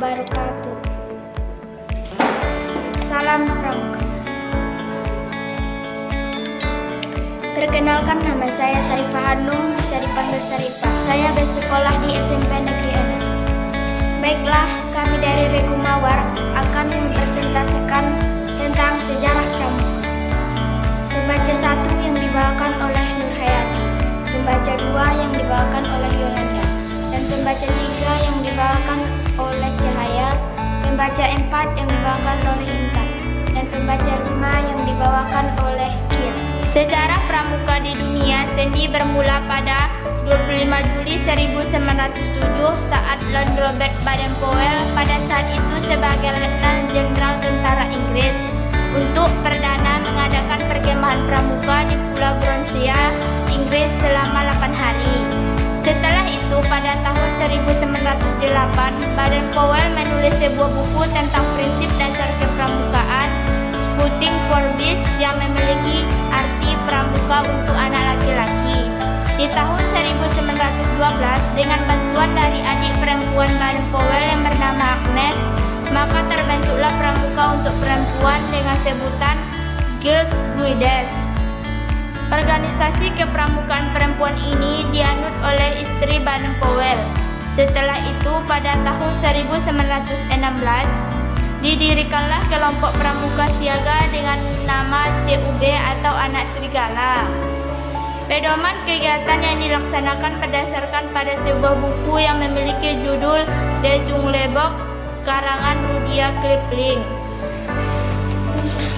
wabarakatuh. Salam Pramuka. Perkenalkan, nama saya Sarifah Hanum, bisa dipanggil Sarifah. Saya bersekolah di SMP Negeri 6. Baiklah, kami dari Regu Mawar akan mempresentasikan tentang sejarah Pramuka. Pembaca 1 yang dibawakan oleh Nur Hayati, pembaca 2 yang dibawakan oleh Yolanda, dan pembaca 3 yang dibawakan oleh Cahaya, pembaca 4 yang dibawakan oleh Intan, dan pembaca 5 yang dibawakan oleh Kia. Sejarah Pramuka di dunia seni bermula pada 25 Juli 1907 saat Lord Robert Baden-Powell pada saat itu sebagai Letnan Jenderal Tentara Inggris untuk perdana mengadakan perkemahan pramuka di Pulau Bronsia, Inggris selama 8 hari. Setelah itu pada tahun 1908 Baden-Powell menulis sebuah buku tentang prinsip dasar kepramukaan, Scouting for Beasts, yang memiliki arti pramuka untuk anak laki-laki. Di tahun 1912 dengan bantuan dari adik perempuan Baden-Powell yang bernama Agnes, maka terbentuklah pramuka untuk perempuan dengan sebutan Girls Guides. Organisasi kepramukaan perempuan ini dianut oleh istri Baden-Powell. Setelah itu pada tahun 1916 didirikanlah kelompok pramuka siaga dengan nama CUB atau Anak Serigala. Pedoman kegiatan yang dilaksanakan berdasarkan pada sebuah buku yang memiliki judul De Junglebok karangan Rudyard Kipling.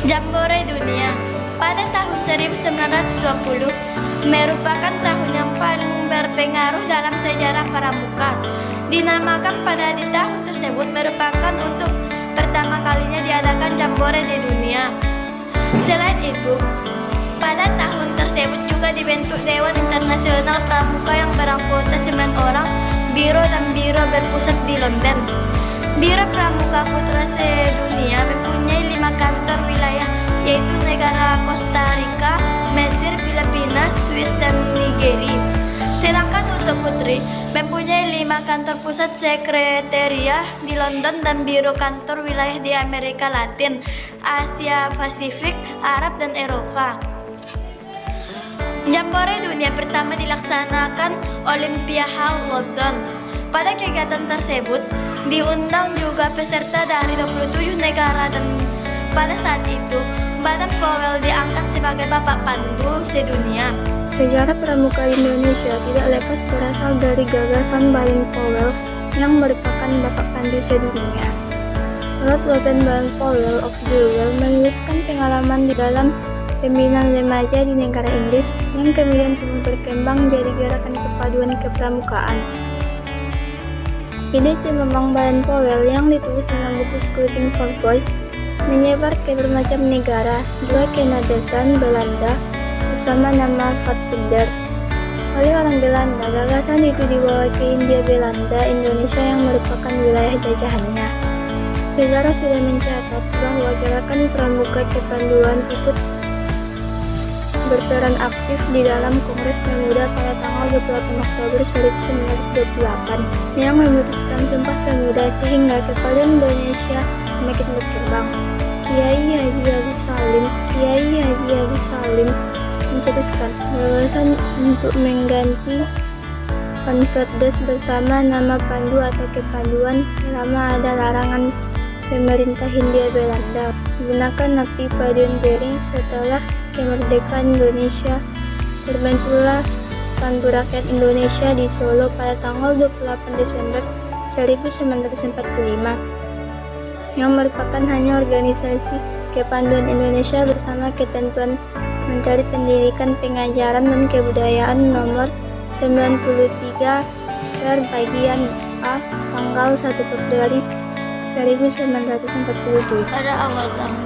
Jambore Dunia pada tahun 1920 merupakan tahun yang paling berpengaruh dalam sejarah pramuka. Dinamakan pada di tahun tersebut merupakan untuk pertama kalinya diadakan Jambore di dunia. Selain itu, pada tahun tersebut juga dibentuk Dewan Internasional Pramuka yang beranggota 9 orang, biro dan biro berpusat di London. Biro Pramuka Putra sedunia mempunyai 5 kantor wilayah, yaitu negara Costa Rica, Mesir, Filipina, Swiss, dan Nigeria. Sedangkan untuk putri mempunyai 5 kantor pusat sekretariat di London dan biro kantor wilayah di Amerika Latin, Asia Pasifik, Arab, dan Eropa. Jambore dunia pertama dilaksanakan Olympia Hall, London. Pada kegiatan tersebut diundang juga peserta dari 27 negara dan pada saat itu Baden-Powell diangkat sebagai Bapak Pandu sedunia. Sejarah pramuka Indonesia tidak lepas berasal dari gagasan Baden-Powell yang merupakan Bapak Pandu sedunia. Lord Robert Baden-Powell of Dewey menuliskan pengalaman di dalam pembinaan remaja di negara Inggris yang kemudian tumbuh berkembang jadi gerakan kepaduan kepramukaan. Ide Cememang Baden-Powell yang ditulis dalam buku Scouting for Boys menyebar ke bermacam negara, juga ke Nederland, Belanda, bersama nama Vatveder. Oleh orang Belanda, gagasan itu dibawa ke Hindia Belanda, Indonesia yang merupakan wilayah jajahannya. Sejarah sudah mencatat bahwa gerakan pramuka kepanduan ikut berperan aktif di dalam Kongres Pemuda pada tanggal 28 Oktober 1928 yang memutuskan Sumpah Pemuda sehingga kepaduan Indonesia semakin berkembang. Kiai Haji Agus Salim mencetuskan gagasan untuk mengganti Konverdes bersama nama Pandu atau Kepanduan selama ada larangan pemerintah Hindia Belanda menggunakan napi paduan Bering. Setelah kemerdekaan Indonesia, terbentuklah Pandu Rakyat Indonesia di Solo pada tanggal 28 Desember 1945 yang merupakan hanya organisasi kepanduan Indonesia bersama ketentuan Menteri Pendidikan, Pengajaran, dan Kebudayaan nomor 93 bagian A tanggal 1 Februari 1947. Pada awal tahun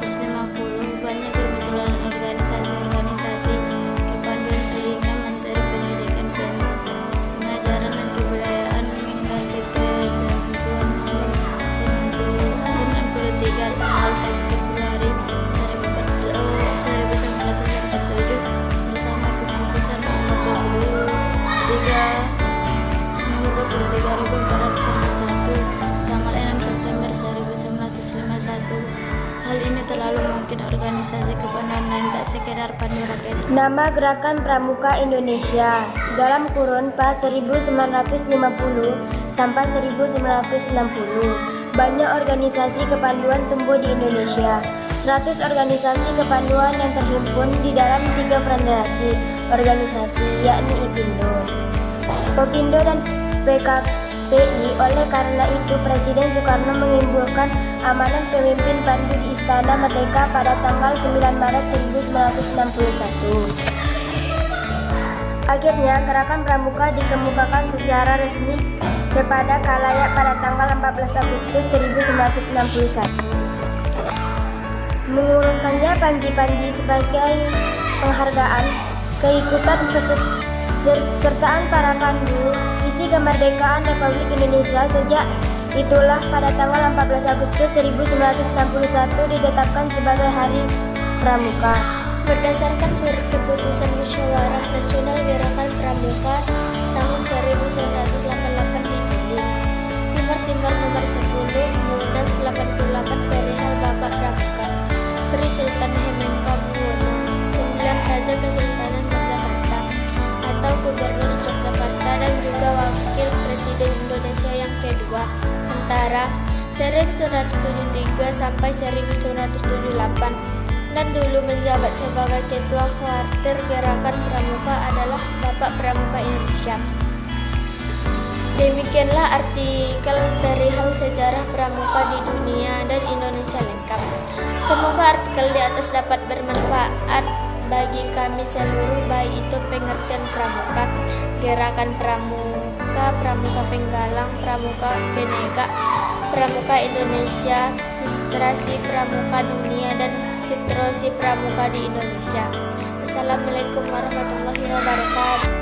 1950 banyak bermunculan organisasi-organisasi kepanduan sehingga Menteri Pendidikan, Pengajaran, dan Kebudayaan mengganti ketentuan nomor 93 tanggal 1 Februari 1947 bersama keputusan nomor 23 1441 organisasi kepenuhan tak sekedar pandu rakyat. Nama Gerakan Pramuka Indonesia dalam kurun pas 1950 sampai 1960. Banyak organisasi kepanduan tumbuh di Indonesia. 100 organisasi kepanduan yang terhimpun di dalam 3 federasi organisasi, yakni IPindo, Popindo dan PKPI. Oleh karena itu, Presiden Soekarno mengirimkan amanat pemimpin pandu di Istana Merdeka pada tanggal 9 Maret 1961. Akhirnya, Gerakan Pramuka dikemukakan secara resmi kepada khalayak pada tanggal 14 Agustus 1961. Mengurungkannya Panji sebagai penghargaan keikutan kesertaan para pandu visi kemerdekaan Republik Indonesia. Sejak itulah pada tanggal 14 Agustus 1961 ditetapkan sebagai Hari Pramuka. Berdasarkan surat keputusan Musyawarah Nasional Gerakan Pramuka tahun 1988 di Dili, Timur nomor 10 Munas 88 perihal Bapak Pramuka Sri Sultan Hamengkubuwono IX Raja Kesultanan Yogyakarta atau Gubernur Yogyakarta dan juga Wakil Presiden Indonesia yang kedua antara 1973 sampai 1978 dan dulu menjabat sebagai Ketua Kwartir Gerakan Pramuka adalah Bapak Pramuka Indonesia. Demikianlah artikel perihal sejarah pramuka di dunia dan Indonesia lengkap. Semoga artikel di atas dapat bermanfaat bagi kami seluruh, baik itu pengertian pramuka, gerakan pramuka, pramuka penggalang, pramuka penegak, pramuka Indonesia, histrasi pramuka dunia, dan hitrosi pramuka di Indonesia. Assalamualaikum warahmatullahi wabarakatuh.